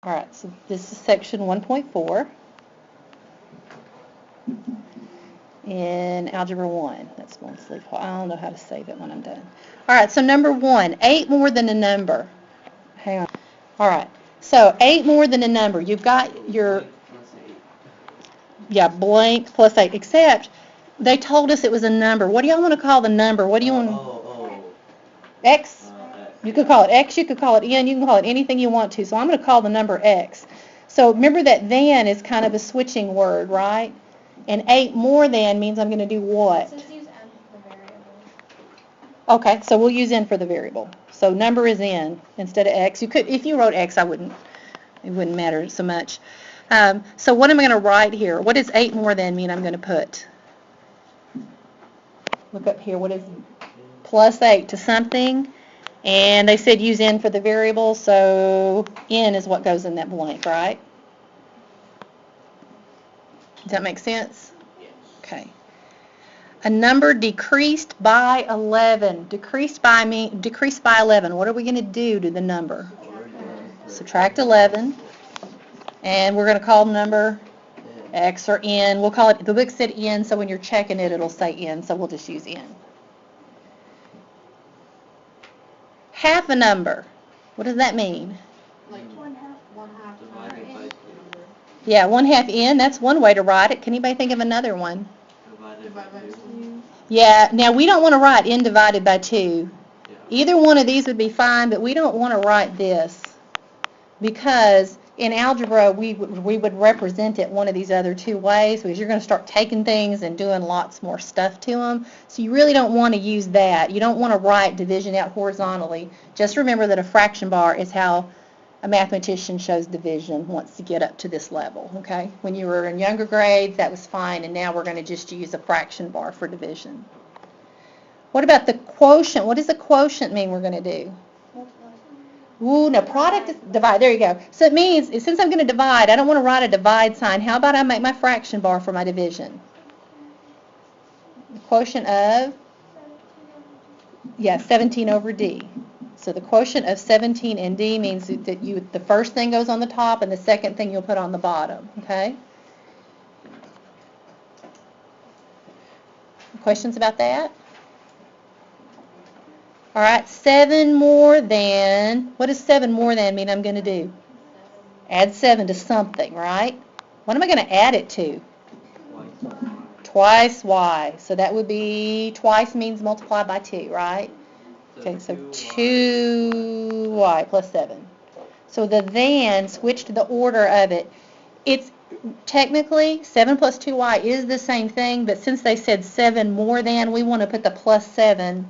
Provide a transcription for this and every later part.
All right, so this is section 1.4 in Algebra 1. That's long sleeve. I don't know how to save it when I'm done. All right, so number 1, 8 more than a number. Hang on. All right, so 8 more than a number. You've got your, blank plus 8, except they told us it was a number. What do y'all want to call the number? What do you want? X? You could call it X, you could call it N, you can call it anything you want to. So I'm going to call the number X. So remember that than is kind of a switching word, right? And 8 more than means I'm going to do what? Just use N for the variable. Okay, so we'll use N for the variable. So number is N instead of X. You could, if you wrote X, it wouldn't matter so much. So what am I going to write here? What does 8 more than mean I'm going to put? Look up here. What is plus 8 to something? And they said use N for the variable, so N is what goes in that blank, right? Does that make sense? Yes. Okay. A number decreased by 11. Decreased by 11. What are we going to do to the number? Subtract 11. And we're going to call the number X or N. We'll call it, the book said N, so when you're checking it, it'll say N, so we'll just use N. Half a number. What does that mean? Like one half Divided by 2. Yeah, 1/2 N. That's one way to write it. Can anybody think of another one? Divided by 2. Yeah, now we don't want to write N divided by 2. Yeah. Either one of these would be fine, but we don't want to write this because in algebra we would represent it one of these other two ways because you're going to start taking things and doing lots more stuff to them. So you really don't want to use that. You don't want to write division out horizontally. Just remember that a fraction bar is how a mathematician shows division wants to get up to this level, okay? When you were in younger grades, that was fine, and now we're going to just use a fraction bar for division. What about the quotient? What does the quotient mean we're going to do? Ooh, no, product is divide. There you go. So it means, since I'm going to divide, I don't want to write a divide sign. How about I make my fraction bar for my division? The quotient of, 17 over D. So the quotient of 17 and D means that the first thing goes on the top and the second thing you'll put on the bottom, okay? Questions about that? All right, 7 more than, what does 7 more than mean I'm going to do? Add 7 to something, right? What am I going to add it to? Twice y. So that would be, twice means multiply by 2, right? Okay, so 2y plus 7. So the then, switch to the order of it. It's technically 7 plus 2y is the same thing, but since they said 7 more than, we want to put the plus 7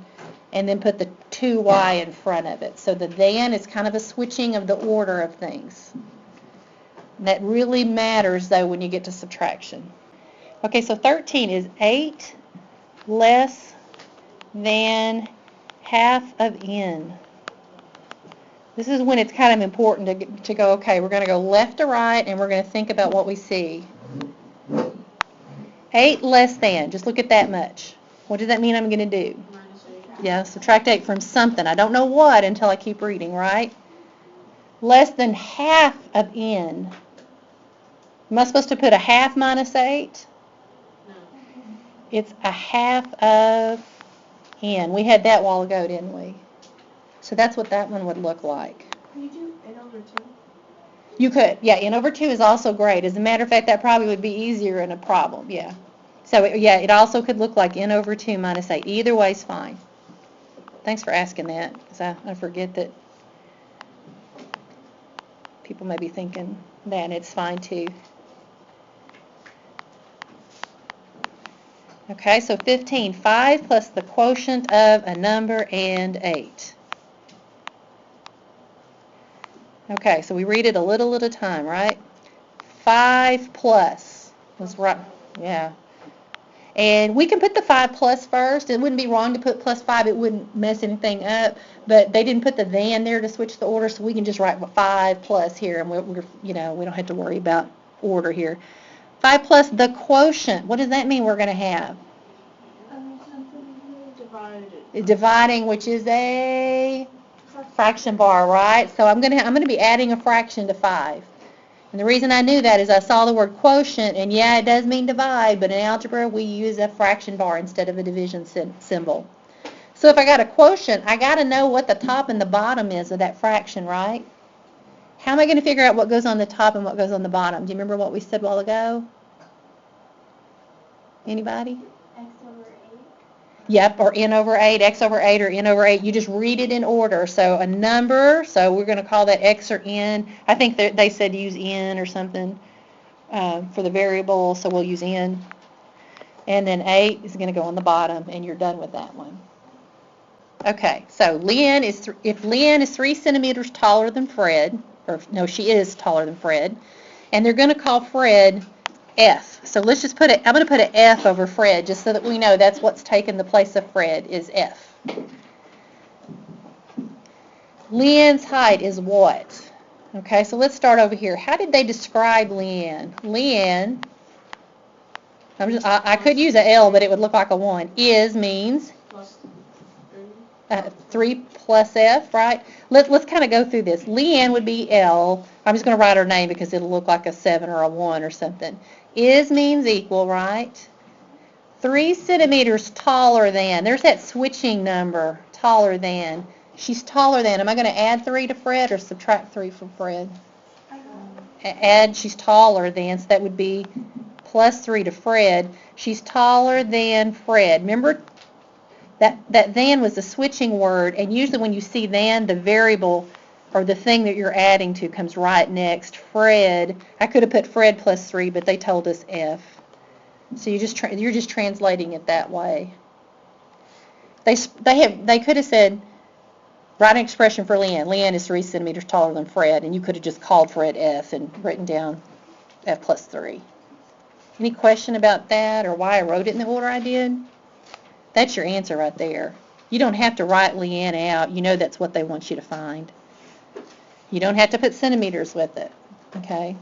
and then put the 2y in front of it. So the then is kind of a switching of the order of things. And that really matters, though, when you get to subtraction. Okay, so 13 is 8 less than half of n. This is when it's kind of important to go, okay, we're going to go left to right, and we're going to think about what we see. 8 less than, just look at that much. What does that mean I'm going to do? Yeah, subtract 8 from something. I don't know what until I keep reading, right? Less than half of n. Am I supposed to put a half minus 8? No. It's a half of n. We had that a while ago, didn't we? So that's what that one would look like. Can you do n over 2? You could. Yeah, n over 2 is also great. As a matter of fact, that probably would be easier in a problem, yeah. So, it also could look like n over 2 minus 8. Either way is fine. Thanks for asking that, because I forget that people may be thinking that, and it's fine too. Okay, so 15, 5 plus the quotient of a number and 8. Okay, so we read it a little at a time, right? 5 plus was right, yeah. And we can put the 5 plus first. It wouldn't be wrong to put plus 5. It wouldn't mess anything up. But they didn't put the then there to switch the order, so we can just write 5 plus here, and we don't have to worry about order here. 5 plus the quotient. What does that mean we're going to have? Divided. Dividing, which is a fraction bar, right? So I'm gonna be adding a fraction to 5. And the reason I knew that is I saw the word quotient, and yeah, it does mean divide, but in algebra we use a fraction bar instead of a division symbol. So if I got a quotient, I got to know what the top and the bottom is of that fraction, right? How am I going to figure out what goes on the top and what goes on the bottom? Do you remember what we said a while ago? Anybody? X over 8. Yep, or n over 8, x over 8, or n over 8. You just read it in order. So a number, so we're going to call that x or n. I think they said use n or something for the variable, so we'll use n. And then 8 is going to go on the bottom, and you're done with that one. Okay, so if Lynn is 3 centimeters taller than Fred, or no, she is taller than Fred, and they're going to call Fred F. So let's just I'm going to put an F over Fred just so that we know that's what's taken the place of Fred is F. Lynn's height is what? Okay, so let's start over here. How did they describe Lynn? Lynn, I could use an L, but it would look like a 1. Is means Plus 3 plus F, right? Let's kind of go through this. Lynn would be L. I'm just going to write her name because it'll look like a 7 or a 1 or something. Is means equal, right? 3 centimeters taller than. There's that switching number, taller than. She's taller than. Am I going to add 3 to Fred or subtract 3 from Fred? Add, she's taller than, so that would be plus 3 to Fred. She's taller than Fred. Remember, that than was the switching word, and usually when you see than, the variable or the thing that you're adding to comes right next. Fred, I could have put Fred plus 3, but they told us F. So you're just translating it that way. They could have said, write an expression for Lynn. Lynn is 3 centimeters taller than Fred, and you could have just called Fred F and written down F plus 3. Any question about that or why I wrote it in the order I did? That's your answer right there. You don't have to write Leanne out. You know that's what they want you to find. You don't have to put centimeters with it, okay?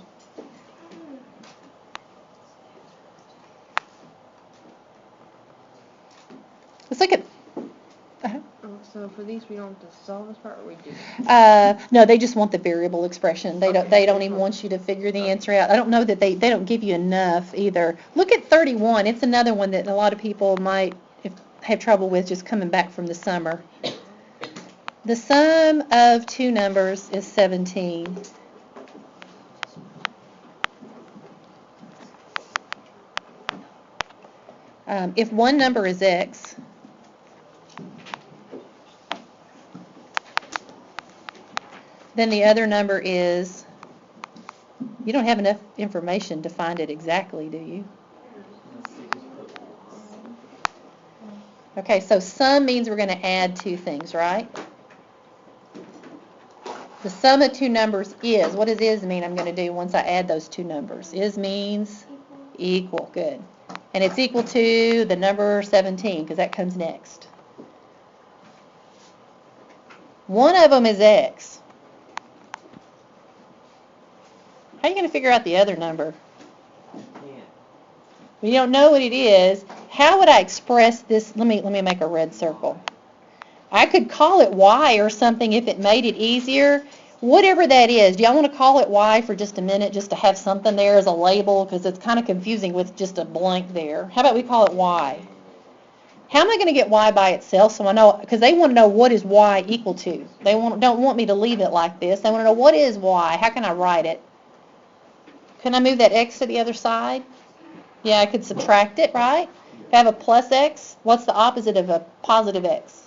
Let's look at... So for these, we don't have to solve this part, or we do? No, they just want the variable expression. They don't even want you to figure the answer out. I don't know that they don't give you enough either. Look at 31. It's another one that a lot of people might have trouble with just coming back from the summer. The sum of two numbers is 17. If one number is x, then the other number is, you don't have enough information to find it exactly, do you? Okay, so sum means we're going to add two things, right? The sum of two numbers is, what does is mean I'm going to do once I add those two numbers? Is means equal, good. And it's equal to the number 17, because that comes next. One of them is x. How are you going to figure out the other number? We don't know what it is. How would I express this? Let me make a red circle. I could call it y or something if it made it easier. Whatever that is, do y'all want to call it y for just a minute, just to have something there as a label, because it's kind of confusing with just a blank there. How about we call it y? How am I going to get y by itself so I know, because they want to know what is y equal to. They don't want me to leave it like this. They want to know what is y. How can I write it? Can I move that x to the other side? Yeah, I could subtract it, right? If I have a plus x, what's the opposite of a positive x?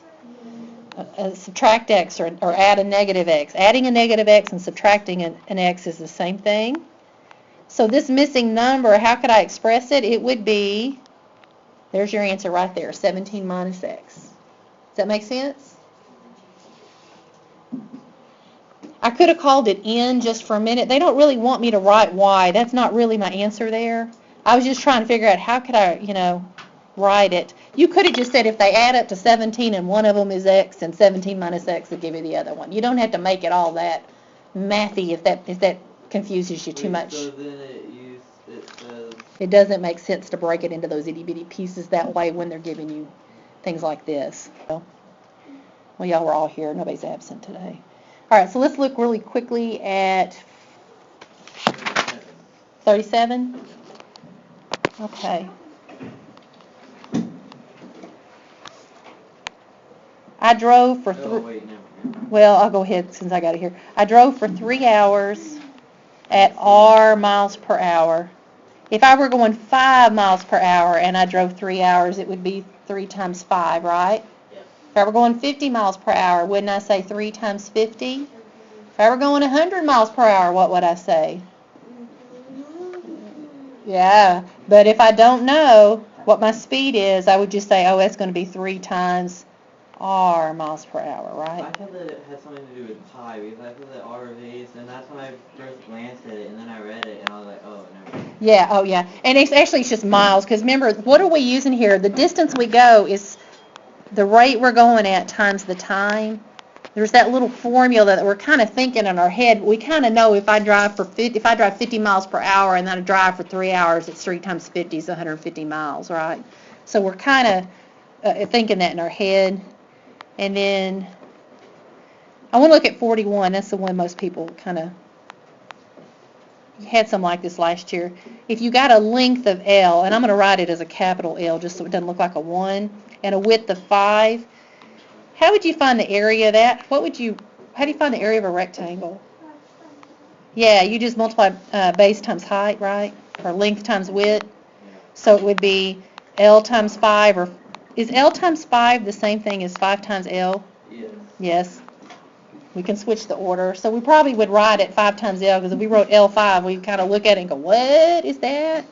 Subtract x or add a negative x. Adding a negative x and subtracting an x is the same thing. So this missing number, how could I express it? It would be, there's your answer right there, 17 minus x. Does that make sense? I could have called it n just for a minute. They don't really want me to write y. That's not really my answer there. I was just trying to figure out how could I, write it. You could have just said if they add up to 17 and one of them is x, and 17 minus x will give you the other one. You don't have to make it all that mathy if that confuses you too much. So then it says... It doesn't make sense to break it into those itty-bitty pieces that way when they're giving you things like this. Well, Well, y'all were all here. Nobody's absent today. All right, so let's look really quickly at 37. Okay. I drove for Oh, wait, never mind. well, I'll go ahead since I got it here. I drove for 3 hours at R miles per hour. If I were going 5 miles per hour and I drove 3 hours, it would be 3 times 5, right? Yep. If I were going 50 miles per hour, wouldn't I say 3 times 50? If I were going 100 miles per hour, what would I say? Yeah, but if I don't know what my speed is, I would just say, oh, that's going to be 3 times R miles per hour, right? I thought that it had something to do with pi, because I thought that R raised, and that's when I first glanced at it, and then I read it, and I was like, oh, never mind. Yeah, oh yeah. And it's just miles, because remember, what are we using here? The distance we go is the rate we're going at times the time. There's that little formula that we're kind of thinking in our head. We kind of know if I drive 50 miles per hour and then I drive for 3 hours, it's 3 times 50 is 150 miles, right? So we're kind of thinking that in our head. And then I want to look at 41. That's the one most people kind of had some like this last year. If you got a length of L, and I'm going to write it as a capital L just so it doesn't look like a 1, and a width of 5, how would you find the area of that? How do you find the area of a rectangle? Yeah, you just multiply base times height, right? Or length times width. So it would be L times 5, or is L times 5 the same thing as 5 times L? Yes. Yes. We can switch the order. So we probably would write it 5 times L, because if we wrote L5, we'd kind of look at it and go, what is that?